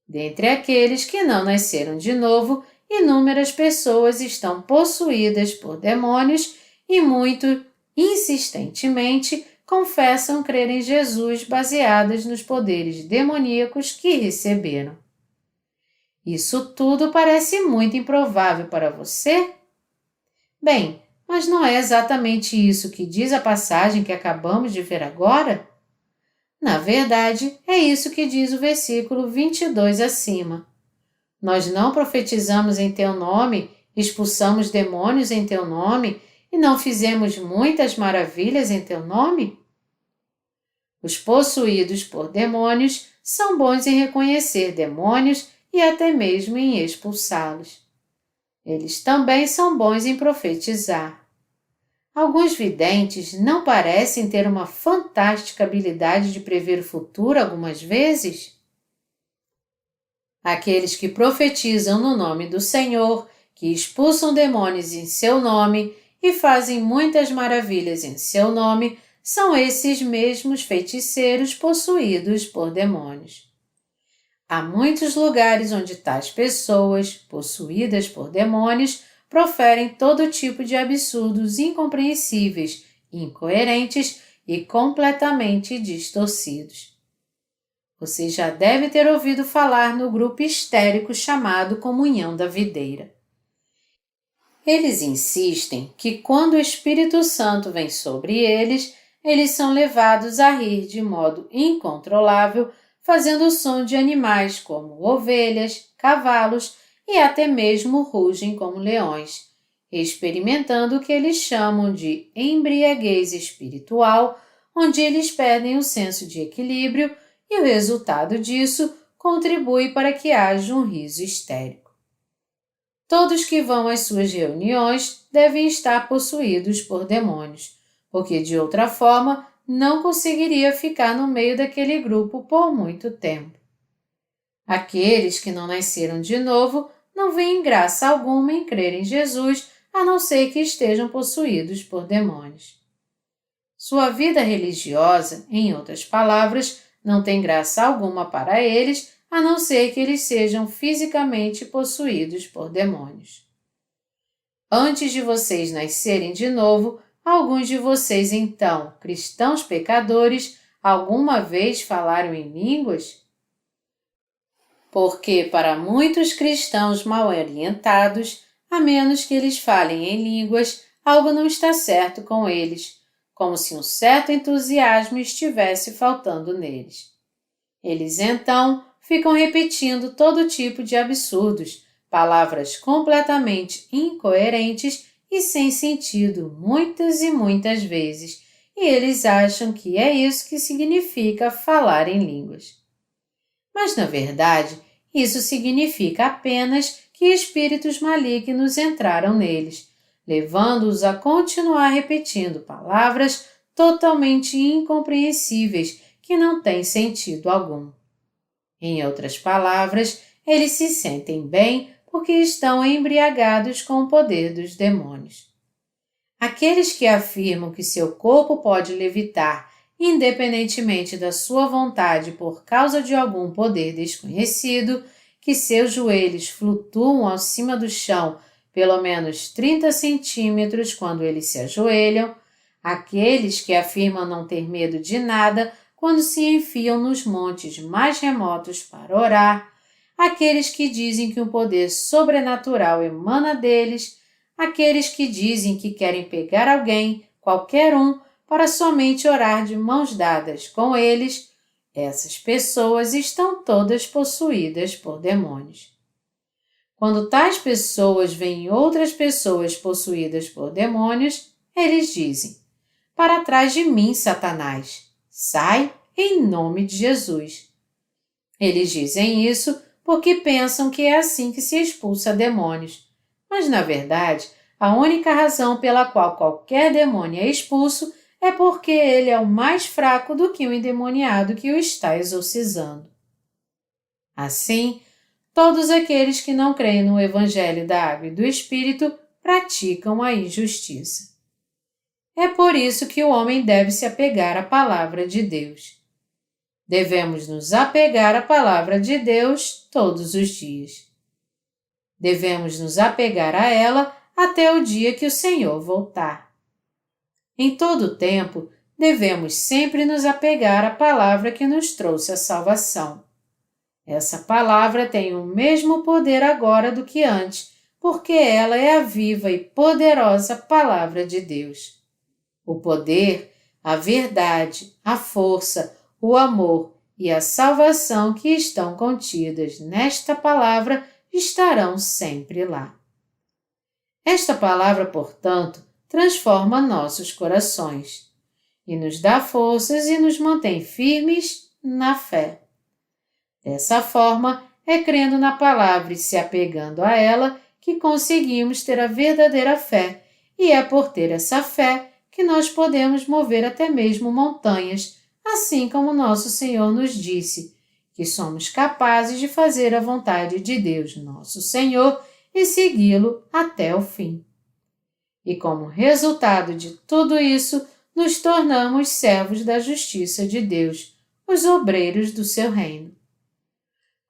Dentre aqueles que não nasceram de novo, inúmeras pessoas estão possuídas por demônios e muito insistentemente confessam crer em Jesus baseadas nos poderes demoníacos que receberam. Isso tudo parece muito improvável para você? Bem, mas não é exatamente isso que diz a passagem que acabamos de ver agora? Na verdade, é isso que diz o versículo 22 acima. Nós não profetizamos em teu nome, expulsamos demônios em teu nome e não fizemos muitas maravilhas em teu nome? Os possuídos por demônios são bons em reconhecer demônios e até mesmo em expulsá-los. Eles também são bons em profetizar. Alguns videntes não parecem ter uma fantástica habilidade de prever o futuro algumas vezes? Aqueles que profetizam no nome do Senhor, que expulsam demônios em seu nome e fazem muitas maravilhas em seu nome, são esses mesmos feiticeiros possuídos por demônios. Há muitos lugares onde tais pessoas, possuídas por demônios, proferem todo tipo de absurdos incompreensíveis, incoerentes e completamente distorcidos. Você já deve ter ouvido falar no grupo histérico chamado Comunhão da Videira. Eles insistem que quando o Espírito Santo vem sobre eles, eles são levados a rir de modo incontrolável, fazendo o som de animais como ovelhas, cavalos e até mesmo rugem como leões, experimentando o que eles chamam de embriaguez espiritual, onde eles perdem o senso de equilíbrio e o resultado disso contribui para que haja um riso histérico. Todos que vão às suas reuniões devem estar possuídos por demônios, porque de outra forma não conseguiria ficar no meio daquele grupo por muito tempo. Aqueles que não nasceram de novo não veem graça alguma em crer em Jesus, a não ser que estejam possuídos por demônios. Sua vida religiosa, em outras palavras, não tem graça alguma para eles, a não ser que eles sejam fisicamente possuídos por demônios. Antes de vocês nascerem de novo, alguns de vocês, então, cristãos pecadores, alguma vez falaram em línguas? Porque para muitos cristãos mal orientados, a menos que eles falem em línguas, algo não está certo com eles, como se um certo entusiasmo estivesse faltando neles. Eles então ficam repetindo todo tipo de absurdos, palavras completamente incoerentes e sem sentido muitas e muitas vezes, e eles acham que é isso que significa falar em línguas. Mas, na verdade, isso significa apenas que espíritos malignos entraram neles, levando-os a continuar repetindo palavras totalmente incompreensíveis que não têm sentido algum. Em outras palavras, eles se sentem bem porque estão embriagados com o poder dos demônios. Aqueles que afirmam que seu corpo pode levitar independentemente da sua vontade por causa de algum poder desconhecido, que seus joelhos flutuam acima do chão pelo menos 30 centímetros quando eles se ajoelham, aqueles que afirmam não ter medo de nada quando se enfiam nos montes mais remotos para orar, aqueles que dizem que um poder sobrenatural emana deles, aqueles que dizem que querem pegar alguém, qualquer um, para somente orar de mãos dadas com eles, essas pessoas estão todas possuídas por demônios. Quando tais pessoas veem outras pessoas possuídas por demônios, eles dizem: "Para trás de mim, Satanás! Sai em nome de Jesus!" Eles dizem isso porque pensam que é assim que se expulsa demônios. Mas, na verdade, a única razão pela qual qualquer demônio é expulso é porque ele é o mais fraco do que o endemoniado que o está exorcizando. Assim, todos aqueles que não creem no Evangelho da Água e do Espírito praticam a injustiça. É por isso que o homem deve se apegar à palavra de Deus. Devemos nos apegar à palavra de Deus todos os dias. Devemos nos apegar a ela até o dia que o Senhor voltar. Em todo o tempo, devemos sempre nos apegar à palavra que nos trouxe a salvação. Essa palavra tem o mesmo poder agora do que antes, porque ela é a viva e poderosa palavra de Deus. O poder, a verdade, a força, o amor e a salvação que estão contidas nesta palavra estarão sempre lá. Esta palavra, portanto, transforma nossos corações e nos dá forças e nos mantém firmes na fé. Dessa forma, é crendo na palavra e se apegando a ela que conseguimos ter a verdadeira fé, e é por ter essa fé que nós podemos mover até mesmo montanhas, assim como nosso Senhor nos disse, que somos capazes de fazer a vontade de Deus, nosso Senhor, e segui-lo até o fim. E como resultado de tudo isso, nos tornamos servos da justiça de Deus, os obreiros do seu reino.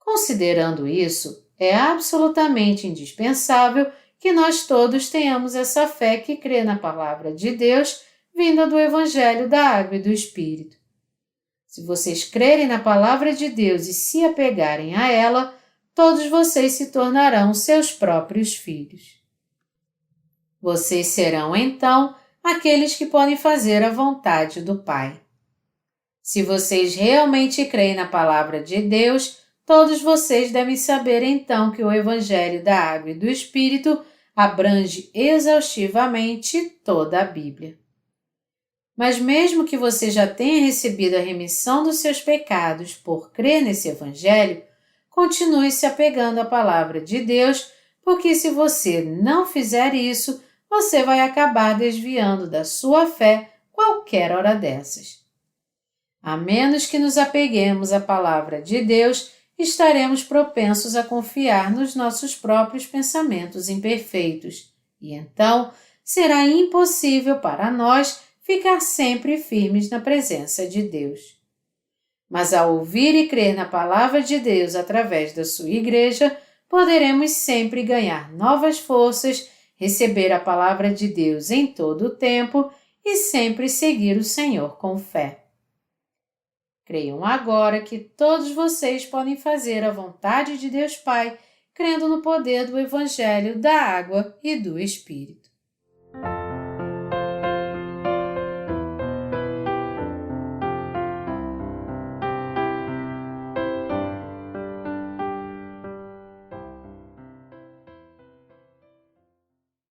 Considerando isso, é absolutamente indispensável que nós todos tenhamos essa fé que crê na palavra de Deus, vinda do Evangelho da Água e do Espírito. Se vocês crerem na palavra de Deus e se apegarem a ela, todos vocês se tornarão seus próprios filhos. Vocês serão, então, aqueles que podem fazer a vontade do Pai. Se vocês realmente creem na palavra de Deus, todos vocês devem saber, então, que o Evangelho da Água e do Espírito abrange exaustivamente toda a Bíblia. Mas mesmo que você já tenha recebido a remissão dos seus pecados por crer nesse Evangelho, continue se apegando à palavra de Deus, porque se você não fizer isso, você vai acabar desviando da sua fé qualquer hora dessas. A menos que nos apeguemos à palavra de Deus, estaremos propensos a confiar nos nossos próprios pensamentos imperfeitos, e então será impossível para nós ficar sempre firmes na presença de Deus. Mas ao ouvir e crer na palavra de Deus através da sua igreja, poderemos sempre ganhar novas forças, receber a palavra de Deus em todo o tempo e sempre seguir o Senhor com fé. Creiam agora que todos vocês podem fazer a vontade de Deus Pai, crendo no poder do Evangelho da Água e do Espírito.